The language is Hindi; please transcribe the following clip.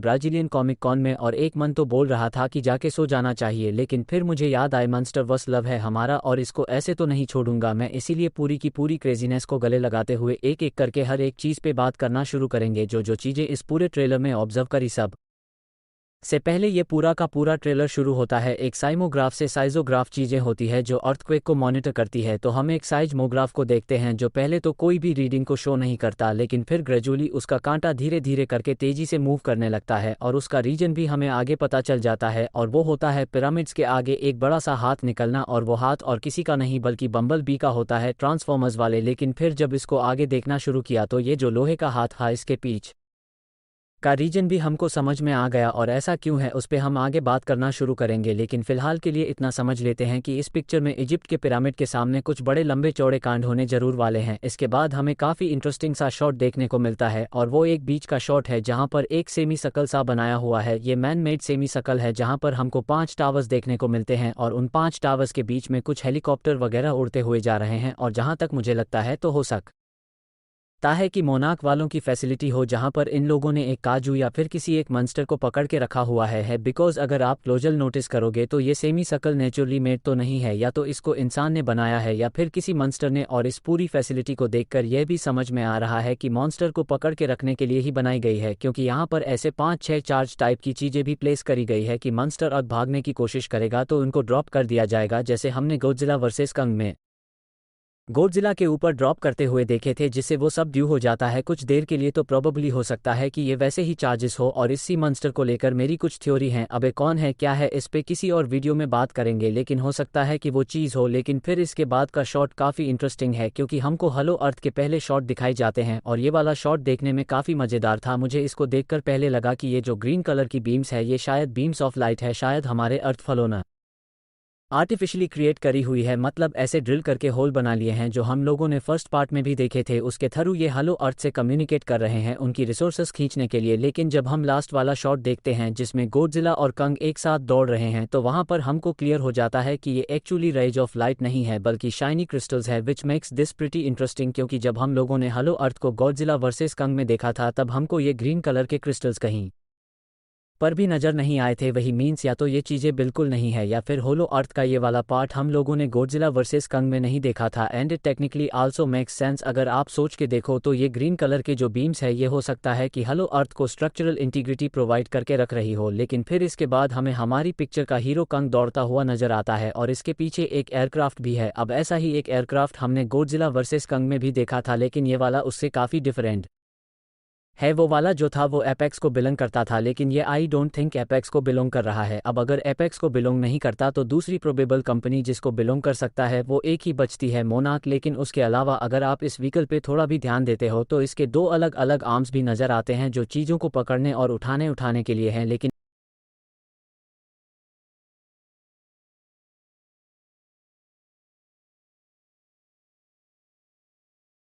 ब्राजीलियन कॉमिक कॉन में और एक मन तो बोल रहा था कि जाके सो जाना चाहिए, लेकिन फिर मुझे याद आए मॉन्स्टर वस लव है हमारा और इसको ऐसे तो नहीं छोड़ूंगा मैं। इसीलिए पूरी की पूरी क्रेजीनेस को गले लगाते हुए एक एक करके हर एक चीज़ पे बात करना शुरू करेंगे जो जो चीज़ें इस पूरे ट्रेलर में ऑब्जर्व करी। सब से पहले ये पूरा का पूरा ट्रेलर शुरू होता है एक साइमोग्राफ से। साइजोग्राफ चीज़ें होती है जो अर्थक्वेक को मॉनिटर करती है, तो हम एक साइजमोग्राफ को देखते हैं जो पहले तो कोई भी रीडिंग को शो नहीं करता, लेकिन फिर ग्रेजुअली उसका कांटा धीरे धीरे करके तेजी से मूव करने लगता है और उसका रीजन भी हमें आगे पता चल जाता है। और वो होता है पिरामिड्स के आगे एक बड़ा सा हाथ निकलना, और वो हाथ और किसी का नहीं बल्कि बम्बल बी का होता है, ट्रांसफॉर्मर्स वाले। लेकिन फिर जब इसको आगे देखना शुरू किया तो ये जो लोहे का हाथ था इसके पीछे का रीजन भी हमको समझ में आ गया, और ऐसा क्यों है उस पे हम आगे बात करना शुरू करेंगे। लेकिन फिलहाल के लिए इतना समझ लेते हैं कि इस पिक्चर में इजिप्ट के पिरामिड के सामने कुछ बड़े लंबे चौड़े कांड होने जरूर वाले हैं। इसके बाद हमें काफ़ी इंटरेस्टिंग सा शॉट देखने को मिलता है, और वो एक बीच का शॉट है जहाँ पर एक सेमी सर्कल सा बनाया हुआ है। ये मैन मेड सेमी सर्कल है जहाँ पर हमको 5 टावर्स देखने को मिलते हैं, और उन 5 टावर्स के बीच में कुछ हेलीकॉप्टर वगैरह उड़ते हुए जा रहे हैं। और जहाँ तक मुझे लगता है तो हो सकता है कि मोनाक वालों की फैसिलिटी हो जहां पर इन लोगों ने एक काजू या फिर किसी एक मॉन्स्टर को पकड़ के रखा हुआ है बिकॉज अगर आप क्लोजल नोटिस करोगे तो ये सेमी सर्कल नेचुरली मेड तो नहीं है, या तो इसको इंसान ने बनाया है या फिर किसी मॉन्स्टर ने। और इस पूरी फैसिलिटी को देखकर यह भी समझ में आ रहा है कि मॉन्स्टर को पकड़ के रखने के लिए ही बनाई गई है, क्योंकि यहाँ पर ऐसे 5-6 चार्ज टाइप की चीज़ें भी प्लेस करी गई है कि मॉन्स्टर अब भागने की कोशिश करेगा तो उनको ड्रॉप कर दिया जाएगा, जैसे हमने गॉडजिला वर्सेस कंग में गॉडजिला के ऊपर ड्रॉप करते हुए देखे थे, जिससे वो सब ड्यू हो जाता है कुछ देर के लिए। तो प्रोबेबली हो सकता है कि ये वैसे ही चार्जेस हो। और इसी मॉन्स्टर को लेकर मेरी कुछ थ्योरी हैं, अबे कौन है क्या है इस पे किसी और वीडियो में बात करेंगे, लेकिन हो सकता है कि वो चीज़ हो। लेकिन फिर इसके बाद का शॉट काफ़ी इंटरेस्टिंग है, क्योंकि हमको हलो अर्थ के पहले शॉट दिखाई जाते हैं, और ये वाला शॉट देखने में काफ़ी मज़ेदार था। मुझे इसको देखकर पहले लगा कि ये जो ग्रीन कलर की बीम्स है ये शायद बीम्स ऑफ लाइट है, शायद हमारे अर्थ फलोना आर्टिफिशियली क्रिएट करी हुई है, मतलब ऐसे ड्रिल करके होल बना लिए हैं जो हम लोगों ने फर्स्ट पार्ट में भी देखे थे। उसके थ्रू ये हलो अर्थ से कम्युनिकेट कर रहे हैं उनकी रिसोर्सेस खींचने के लिए। लेकिन जब हम लास्ट वाला शॉट देखते हैं जिसमें गॉडजिला और कंग एक साथ दौड़ रहे हैं, तो वहां पर हमको क्लियर हो जाता है कि ये एक्चुअली रेज ऑफ लाइट नहीं है बल्कि शाइनी क्रिस्टल्स है, which makes this pretty interesting. क्योंकि जब हम लोगों ने हलो अर्थ को गॉडजिला वर्सेस कंग में देखा था तब हमको ये ग्रीन कलर के क्रिस्टल्स कहीं पर भी नज़र नहीं आए थे। वही मीन्स या तो ये चीज़ें बिल्कुल नहीं है, या फिर होलो अर्थ का ये वाला पार्ट हम लोगों ने गॉडजिला वर्सेस कंग में नहीं देखा था। And it technically also makes sense, अगर आप सोच के देखो तो ये ग्रीन कलर के जो बीम्स है ये हो सकता है कि हलो अर्थ को स्ट्रक्चरल इंटीग्रिटी प्रोवाइड करके रख रही हो। लेकिन फिर इसके बाद हमें हमारी पिक्चर का हीरो कंग दौड़ता हुआ नजर आता है, और इसके पीछे एक एयरक्राफ्ट भी है। अब ऐसा ही एक एयरक्राफ्ट हमने गॉडजिला वर्सेस कंग में भी देखा था, लेकिन ये वाला उससे काफ़ी डिफरेंट है। वो वाला जो था वो एपेक्स को बिलोंग करता था, लेकिन ये आई डोंट थिंक एपेक्स को बिलोंग कर रहा है। अब अगर एपेक्स को बिलोंग नहीं करता तो दूसरी प्रोबेबल कंपनी जिसको बिलोंग कर सकता है वो एक ही बचती है, मोनाक। लेकिन उसके अलावा अगर आप इस व्हीकल पे थोड़ा भी ध्यान देते हो तो इसके 2 अलग अलग आर्म्स भी नज़र आते हैं जो चीज़ों को पकड़ने और उठाने के लिए हैं। लेकिन